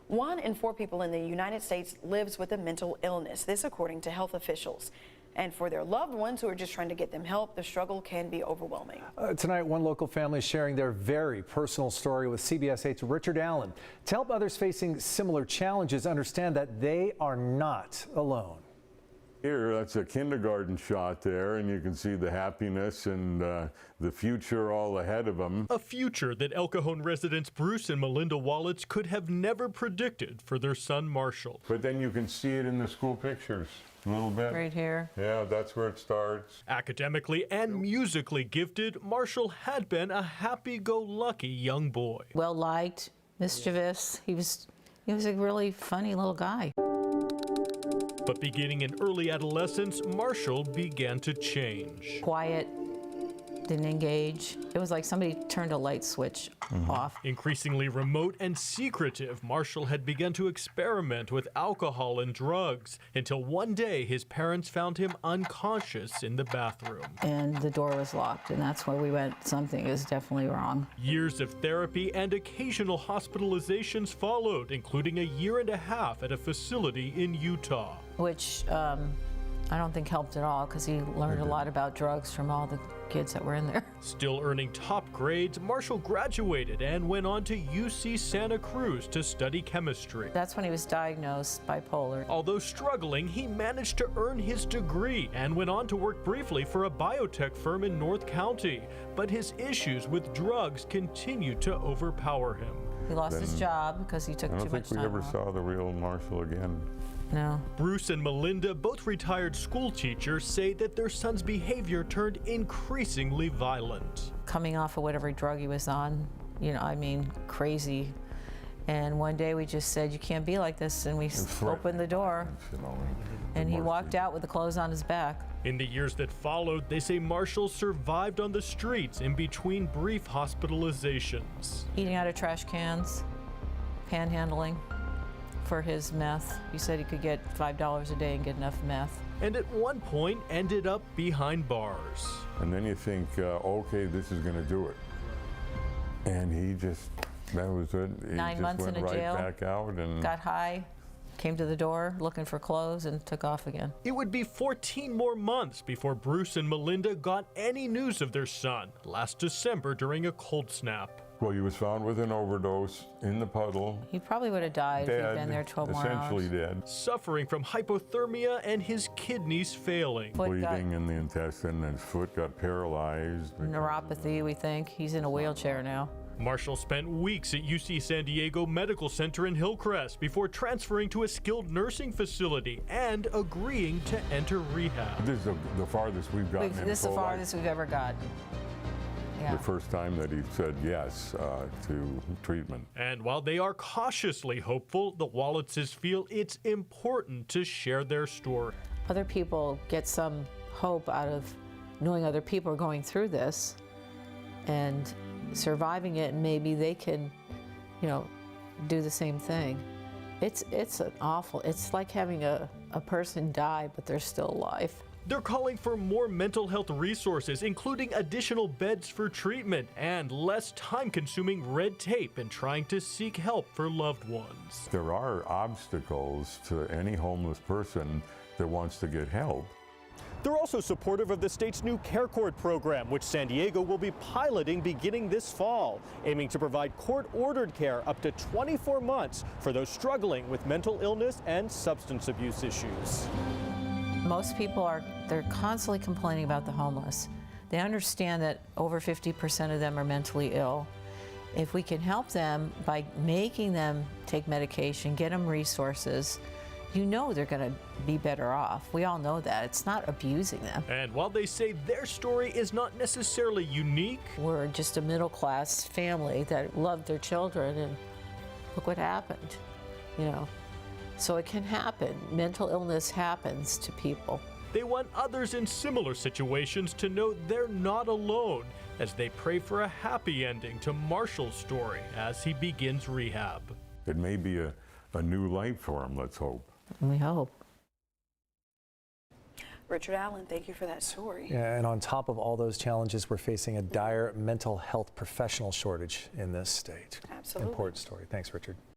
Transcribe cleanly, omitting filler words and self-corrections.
1 in 4 people in the United States lives with a mental illness, this according to health officials. And for their loved ones who are just trying to get them help, the struggle can be overwhelming. Tonight, one local family is sharing their very personal story with CBS 8's Richard Allen to help others facing similar challenges understand that they are not alone. Here, that's a kindergarten shot there, and you can see the happiness and the future all ahead of them. A future that El Cajon residents Bruce and Melinda Wallets could have never predicted for their son Marshall. But then you can see it in the school pictures a little bit. Right here. Yeah, that's where it starts. Academically and musically gifted, Marshall had been a happy-go-lucky young boy. Well-liked, mischievous. He was a really funny little guy. But beginning in early adolescence, Marshall began to change. Quiet, didn't engage. It was like somebody turned a light switch off. Increasingly remote and secretive, Marshall had begun to experiment with alcohol and drugs until one day his parents found him unconscious in the bathroom. And the door was locked, and that's where we went, something is definitely wrong. Years of therapy and occasional hospitalizations followed, including a year and a half at a facility in Utah. Which I don't think helped at all, because he learned a lot about drugs from all the kids that were in there. Still earning top grades, Marshall graduated and went on to UC Santa Cruz to study chemistry. That's when he was diagnosed bipolar. Although struggling, he managed to earn his degree and went on to work briefly for a biotech firm in North County. But his issues with drugs continued to overpower him. He lost his job because he took too much time off. I don't think we ever saw the real Marshall again. No. Bruce and Melinda, both retired school teachers, say that their son's behavior turned increasingly violent. Coming off of whatever drug he was on, crazy. And one day we just said, you can't be like this, and we opened the door. And he walked out with the clothes on his back. In the years that followed, they say Marshall survived on the streets in between brief hospitalizations. Eating out of trash cans, panhandling for his meth. He said he could get $5 a day and get enough meth. And at one point ended up behind bars. And then you think, okay, this is going to do it. And that was it. He 9 months just in went a jail, right back out and got high, came to the door looking for clothes, and took off again. It would be 14 more months before Bruce and Melinda got any news of their son last December during a cold snap. Well, he was found with an overdose in the puddle. He probably would have died if he'd been there 12 more hours. Essentially dead. Suffering from hypothermia and his kidneys failing. Bleeding in the intestine, and his foot got paralyzed. Neuropathy, we think. He's in a wheelchair now. Marshall spent weeks at UC San Diego Medical Center in Hillcrest before transferring to a skilled nursing facility and agreeing to enter rehab. This is the farthest we've gotten. This is the farthest we've ever got. Yeah. The first time that he said yes to treatment. And while they are cautiously hopeful, the Walletses feel it's important to share their story. Other people get some hope out of knowing other people are going through this and surviving it, and maybe they can, do the same thing. It's like having a person die, but they're still alive. They're calling for more mental health resources, including additional beds for treatment and less time-consuming red tape in trying to seek help for loved ones. There are obstacles to any homeless person that wants to get help. They're also supportive of the state's new Care Court program, which San Diego will be piloting beginning this fall, aiming to provide court-ordered care up to 24 months for those struggling with mental illness and substance abuse issues. Most people they're constantly complaining about the homeless. They understand that over 50% of them are mentally ill. If we can help them by making them take medication, get them resources, they're going to be better off. We all know that. It's not abusing them. And while they say their story is not necessarily unique, we're just a middle-class family that loved their children, and look what happened, So it can happen. Mental illness happens to people. They want others in similar situations to know they're not alone as they pray for a happy ending to Marshall's story as he begins rehab. It may be a new life for him, let's hope. We hope. Richard Allen, thank you for that story. Yeah, and on top of all those challenges, we're facing a dire mental health professional shortage in this state. Absolutely. Important story. Thanks, Richard.